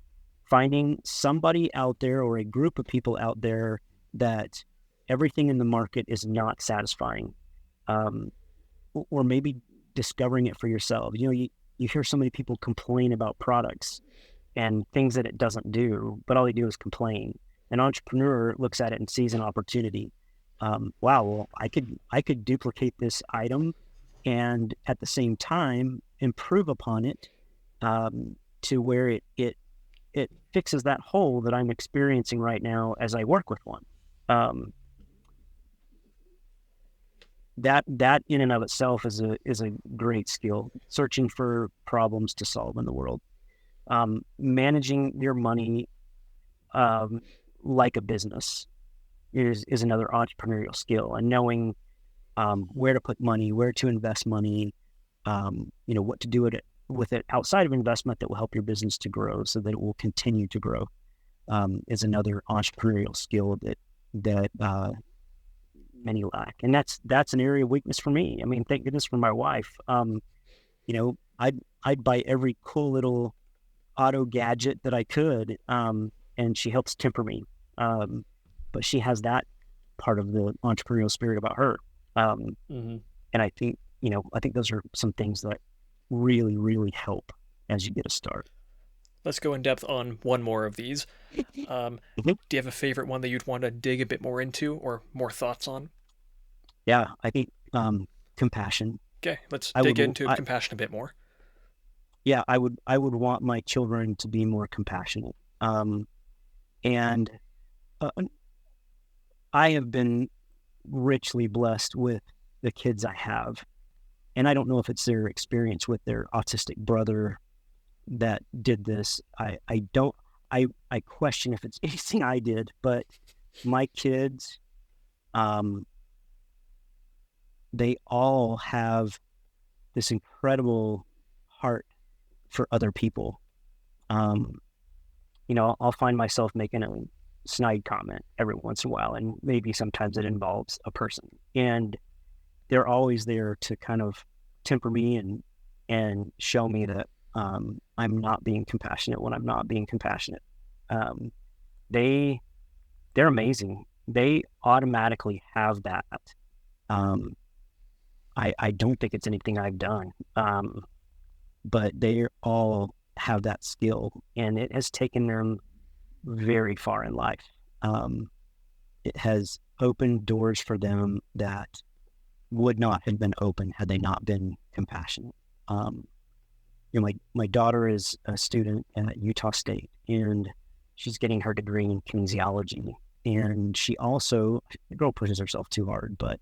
B: finding somebody out there or a group of people out there that everything in the market is not satisfying, um, or maybe discovering it for yourself. You hear so many people complain about products and things that it doesn't do, but all they do is complain. An entrepreneur looks at it and sees an opportunity. Wow, well, I could duplicate this item and at the same time improve upon it to where it fixes that hole that I'm experiencing right now as I work with one. Um, that in and of itself is a great skill. Searching for problems to solve in the world, managing your money um, like a business is another entrepreneurial skill, and knowing where to put money, where to invest money, what to do with it outside of investment that will help your business to grow so that it will continue to grow is another entrepreneurial skill that many lack. And that's an area of weakness for me. I mean, thank goodness for my wife. I'd buy every cool little auto gadget that I could, and she helps temper me. But she has that part of the entrepreneurial spirit about her. Um,
A: Hmm.
B: and I think those are some things that really, really help as you get a start.
A: Let's go in depth on one more of these. Um,
B: Mhm.
A: do you have a favorite one that you'd want to dig a bit more into or more thoughts on?
B: Yeah, I think compassion.
A: Okay, let's
B: I would,
A: dig into
B: I,
A: compassion a bit more.
B: yeah, I would want my children to be more compassionate. And uh, I have been richly blessed with the kids I have, and I don't know if it's their experience with their autistic brother that did this. I don't. I question if it's anything I did, but my kids um, they all have this incredible heart for other people. Um, I'll find myself making a snide comment every once in a while, and maybe sometimes it involves a person. And they're always there to kind of temper me and show me that I'm not being compassionate when I'm not being compassionate. Um, they they're amazing. They automatically have that. Um, I don't think it's anything I've done, but they all have that skill, and it has taken them very far in life. Um, it has opened doors for them that would not have been open had they not been compassionate. Um, my daughter is a student at Utah State, and she's getting her degree in kinesiology. And she also, the girl pushes herself too hard, but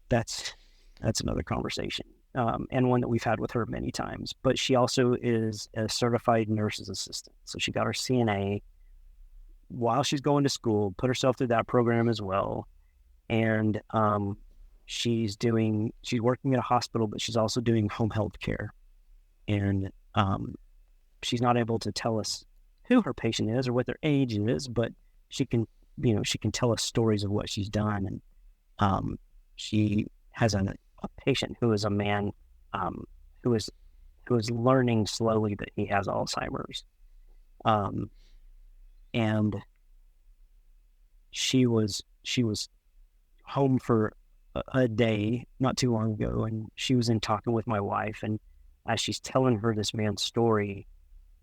B: that's another conversation, and one that we've had with her many times. But she also is a certified nurse's assistant, so she got her CNA while she's going to school, put herself through that program as well. And she's working at a hospital, but she's also doing home health care. And she's not able to tell us who her patient is or what their age is, but she can tell us stories of what she's done. And she has a patient who is a man who is learning slowly that he has Alzheimer's. And she was home for a day not too long ago, and she was in talking with my wife, and as she's telling her this man's story,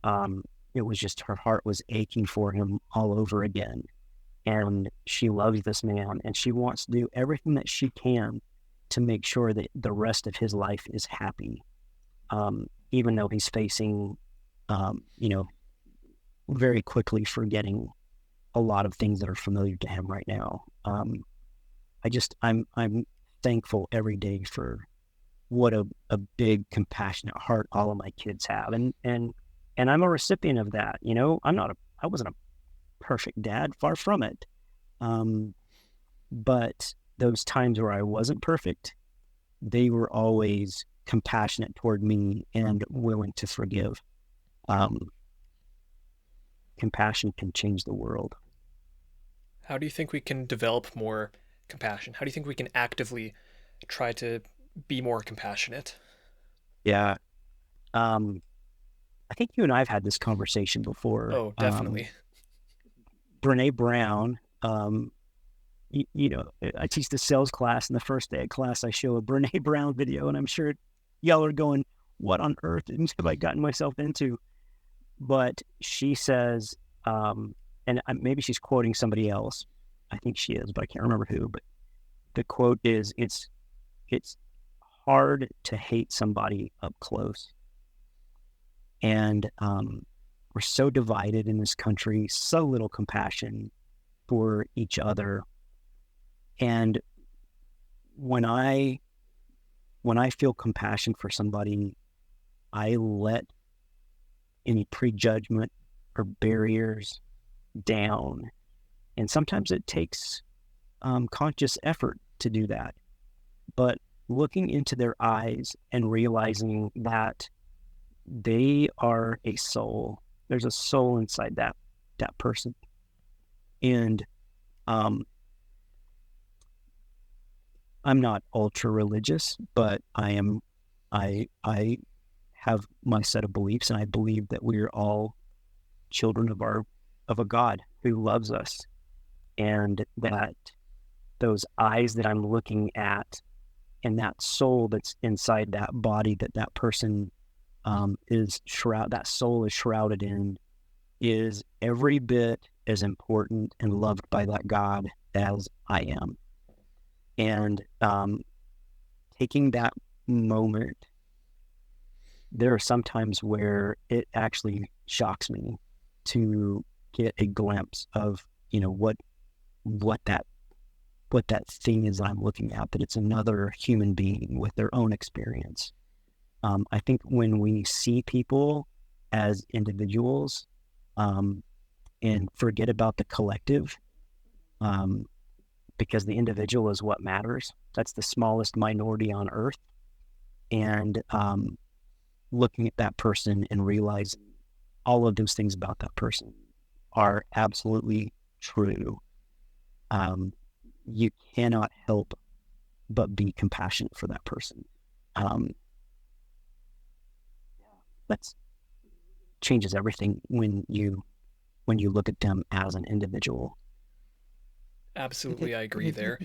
B: it was just, her heart was aching for him all over again. And she loves this man, and she wants to do everything that she can to make sure that the rest of his life is happy, even though he's facing, very quickly forgetting a lot of things that are familiar to him right now. I'm thankful every day for what a big compassionate heart all of my kids have, and I'm a recipient of that. I wasn't a perfect dad, far from it. But those times where I wasn't perfect, they were always compassionate toward me and willing to forgive. Compassion can change the world.
A: How do you think we can develop more compassion? How do you think we can actively try to be more compassionate?
B: Yeah. I think you and I have had this conversation before.
A: Oh, definitely.
B: Brene Brown, I teach the sales class, and the first day of class, I show a Brene Brown video, and I'm sure y'all are going, what on earth have I gotten myself into? But she says, and maybe she's quoting somebody else. I think she is, but I can't remember who. But the quote is, it's hard to hate somebody up close. And we're so divided in this country, so little compassion for each other. And when I feel compassion for somebody, I let any prejudgment or barriers down. And sometimes it takes conscious effort to do that. But looking into their eyes and realizing that they are a soul, there's a soul inside that person. And I'm not ultra religious, but I have my set of beliefs, and I believe that we are all children of a God who loves us, and that those eyes that I'm looking at and that soul that's inside that body that person that soul is shrouded in, is every bit as important and loved by that God as I am. And taking that moment, there are some times where it actually shocks me to get a glimpse of, what that thing is I'm looking at, that it's another human being with their own experience. I think when we see people as individuals, and forget about the collective, because the individual is what matters. That's the smallest minority on earth. And looking at that person and realizing all of those things about that person are absolutely true. You cannot help but be compassionate for that person. That changes everything when you look at them as an individual.
A: Absolutely, I agree there.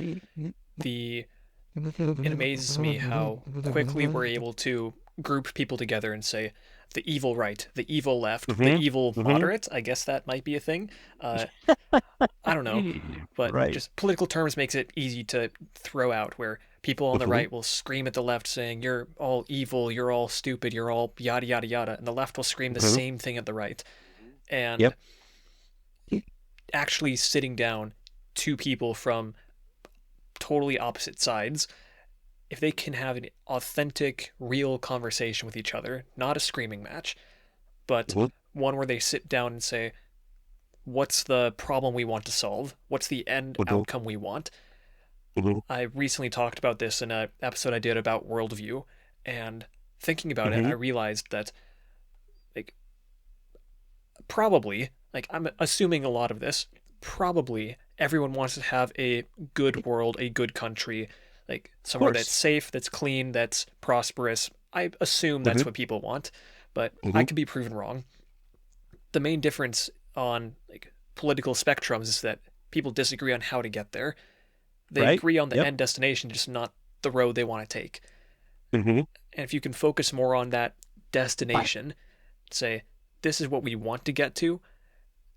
A: It amazes me how quickly we're able to group people together and say the evil right, the evil left, the evil moderate. I guess that might be a thing. Uh, I don't know, but
B: Right.
A: just political terms makes it easy to throw out where people on the right will scream at the left saying you're all evil, you're all stupid, you're all yada yada yada, and the left will scream the same thing at the right. And
B: Yep.
A: actually sitting down two people from totally opposite sides, if they can have an authentic, real conversation with each other, not a screaming match, but one where they sit down and say, what's the problem we want to solve? What's the end outcome we want? I recently talked about this in an episode I did about worldview, and thinking about it, I realized that, like, probably, like, I'm assuming a lot of this, probably everyone wants to have a good world, a good country, like
B: Of
A: somewhere that's
B: course.
A: safe, that's clean, that's prosperous. I assume that's what people want, but I could be proven wrong. The main difference on like political spectrums is that people disagree on how to get there. They
B: Right.
A: agree on the
B: Yep.
A: end destination, just not the road they want to take.
B: Mm-hmm.
A: And if you can focus more on that destination, say, this is what we want to get to,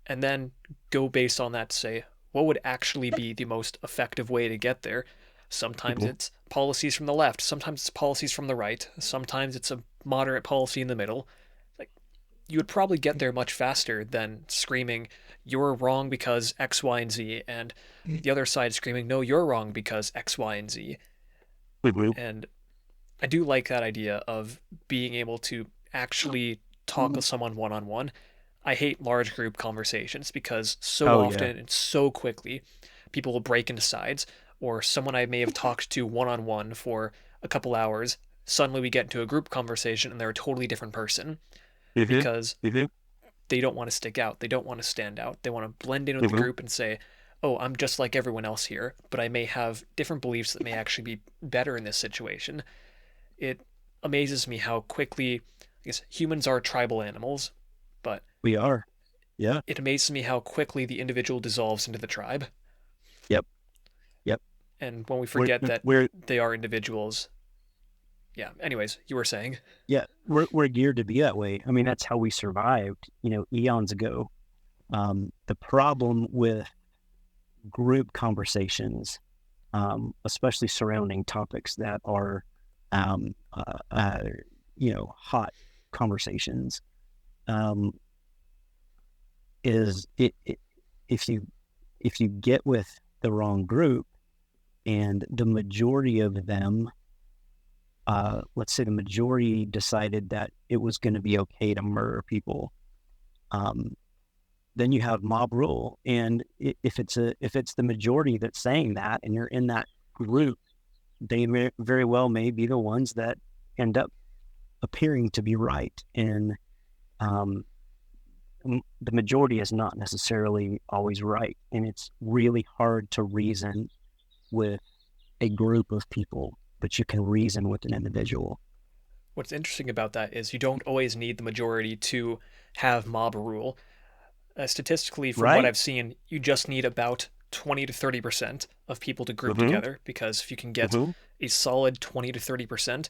A: and then go based on that to say, what would actually be the most effective way to get there? Sometimes it's policies from the left, sometimes it's policies from the right, sometimes it's a moderate policy in the middle. Like, you would probably get there much faster than screaming, you're wrong because X, Y, and Z, and the other side screaming, no, you're wrong because X, Y, and Z. And I do like that idea of being able to actually talk with someone one on one. I hate large group conversations because so
B: Oh yeah.
A: often and so quickly people will break into sides, or someone I may have talked to one on one for a couple hours, suddenly we get into a group conversation and they're a totally different person because they don't want to stick out. They don't want to stand out. They want to blend in with the group and say, oh, I'm just like everyone else here, but I may have different beliefs that may actually be better in this situation. It amazes me how quickly, I guess humans are tribal animals, but
B: We are. Yeah.
A: it amazes me how quickly the individual dissolves into the tribe.
B: Yep. Yep.
A: And when we
B: We're
A: forget that
B: we're
A: they are individuals, yeah. Anyways, you were saying?
B: yeah, we're geared to be that way. I mean, that's how we survived, eons ago. The problem with group conversations, especially surrounding topics that are, um, uh, uh, hot conversations, um, is if you get with the wrong group and the majority of them, let's say the majority decided that it was going to be okay to murder people, um, then you have mob rule. And if it's the majority that's saying that, and you're in that group, they very well may be the ones that end up appearing to be right. And um, the majority is not necessarily always right. And it's really hard to reason with a group of people, but you can reason with an individual.
A: What's interesting about that is you don't always need the majority to have mob rule. Statistically, from what
B: Right?
A: I've seen, you just need about 20 to 30% of people to group
B: Mm-hmm.
A: together because if you can get
B: Mm-hmm.
A: a solid 20 to 30%,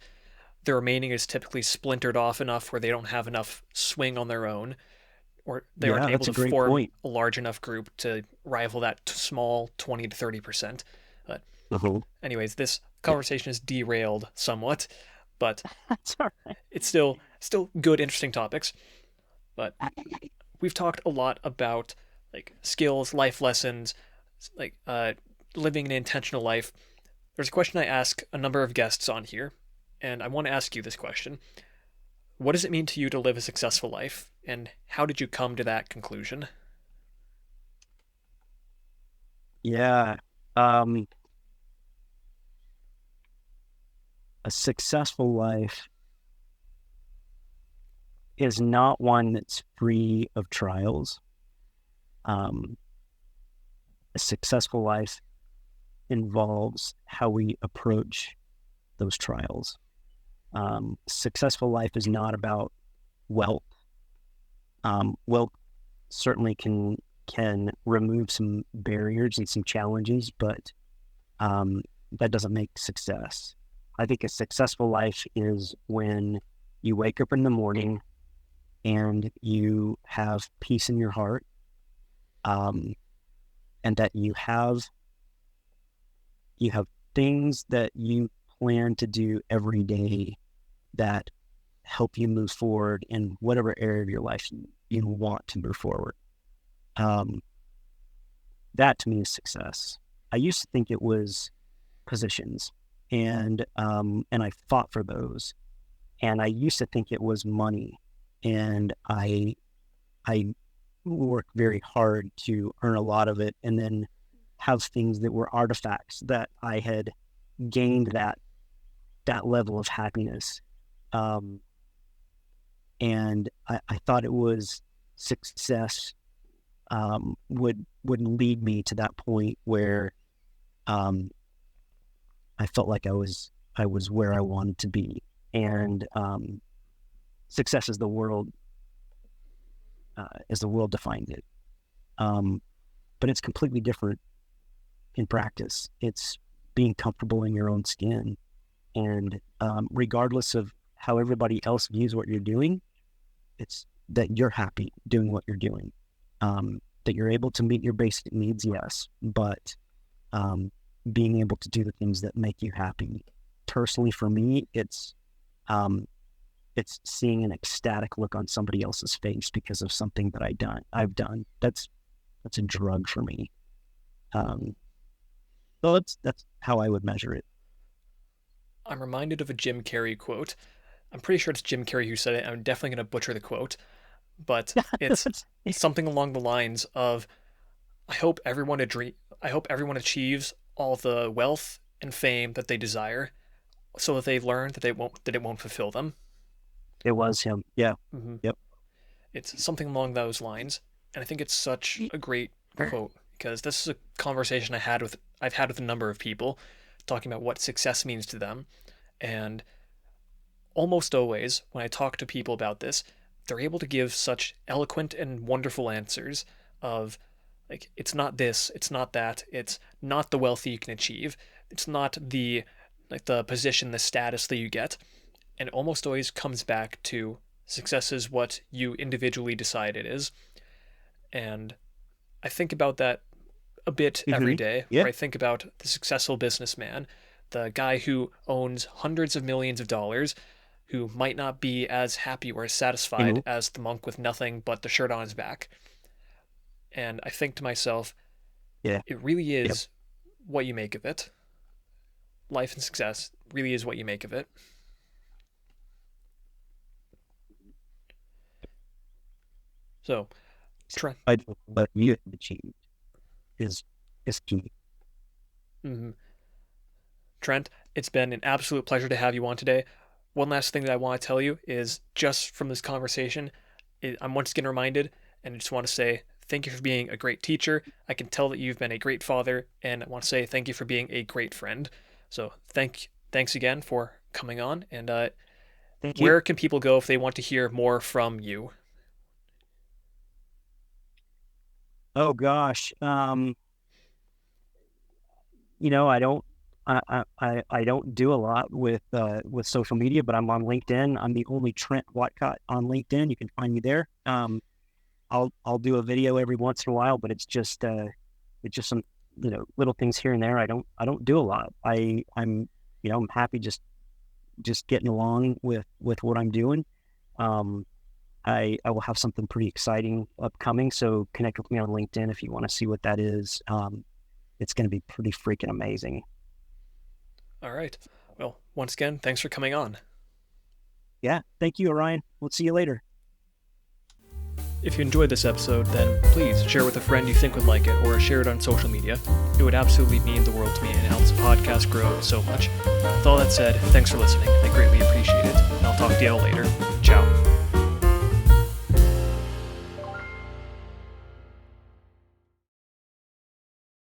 A: the remaining is typically splintered off enough where they don't have enough swing on their own, or they aren't
B: Yeah,
A: able
B: that's a
A: to
B: great
A: form
B: point.
A: a large enough group to rival that small 20 to 30%. But,
B: Mm-hmm.
A: anyways, this
B: Yeah,
A: conversation is derailed somewhat, but
B: that's all
A: it's still good, interesting topics. But
B: right.
A: we've talked a lot about like skills, life lessons, like living an intentional life. There's a question I ask a number of guests on here, and I want to ask you this question. What does it mean to you to live a successful life, and how did you come to that conclusion?
B: Yeah. Um, a successful life is not one that's free of trials. Um, a successful life involves how we approach those trials. Successful life is not about wealth. Wealth certainly can remove some barriers and some challenges, but that doesn't make success. I think a successful life is when you wake up in the morning and you have peace in your heart, and that you have things that you plan to do every day that help you move forward in whatever area of your life you want to move forward. Um, that to me is success. I used to think it was positions, and I fought for those. And I used to think it was money, and I worked very hard to earn a lot of it, and then have things that were artifacts that I had gained that level of happiness. Um, and I thought it was success would lead me to that point where um, I felt like I was where I wanted to be, and success as the world defines it. Um, but it's completely different in practice. It's being comfortable in your own skin, and regardless of how everybody else views what you're doing, it's that you're happy doing what you're doing. That you're able to meet your basic needs, yes, but being able to do the things that make you happy. Personally, for me, it's seeing an ecstatic look on somebody else's face because of something that I've done. That's a drug for me. So that's how I would measure it.
A: I'm reminded of a Jim Carrey quote. I'm pretty sure it's Jim Carrey who said it. I'm definitely going to butcher the quote, but it's something along the lines of I hope everyone achieves all the wealth and fame that they desire, so that they've learned that it won't fulfill them.
B: It was him. Yeah.
A: Mm-hmm.
B: Yep.
A: It's something along those lines, and I think it's such a great quote because this is a conversation I've had with a number of people talking about what success means to them, and almost always when I talk to people about this, they're able to give such eloquent and wonderful answers of like it's not this, it's not that, it's not the wealth that you can achieve, it's not the position, the status that you get, and it almost always comes back to success is what you individually decide it is. And I think about that a bit every
B: Mm-hmm.
A: day,
B: Yeah.
A: where I think about the successful businessman, the guy who owns hundreds of millions of dollars, who might not be as happy or as satisfied
B: Mm-hmm.
A: as the monk with nothing but the shirt on his back. And I think to myself,
B: Yeah.
A: it really
B: Yep.
A: is what you make of it. Life and success really is what you make of it. So, Trent,
B: I don't know what you have achieved is is key.
A: mm-hmm. Trent, it's been an absolute pleasure to have you on today. One last thing that I want to tell you is just from this conversation, I'm once again reminded, and I just want to say thank you for being a great teacher. I can tell that you've been a great father, and I want to say thank you for being a great friend. So thanks again for coming on. And
B: Thank you.
A: where can people go if they want to hear more from you?
B: Oh gosh. I don't I don't do a lot with social media, but I'm on LinkedIn. I'm the only Trent Whatcott on LinkedIn. You can find me there. I'll do a video every once in a while, but it's just some little things here and there. I don't do a lot. I'm happy just getting along with what I'm doing. Um, I will have something pretty exciting upcoming, so connect with me on LinkedIn if you want to see what that is. It's going to be pretty freaking amazing.
A: All right. Well, once again, thanks for coming on.
B: Yeah. Thank you, Orion. We'll see you later.
A: If you enjoyed this episode, then please share with a friend you think would like it, or share it on social media. It would absolutely mean the world to me and helps the podcast grow so much. With all that said, thanks for listening. I greatly appreciate it, and I'll talk to you all later.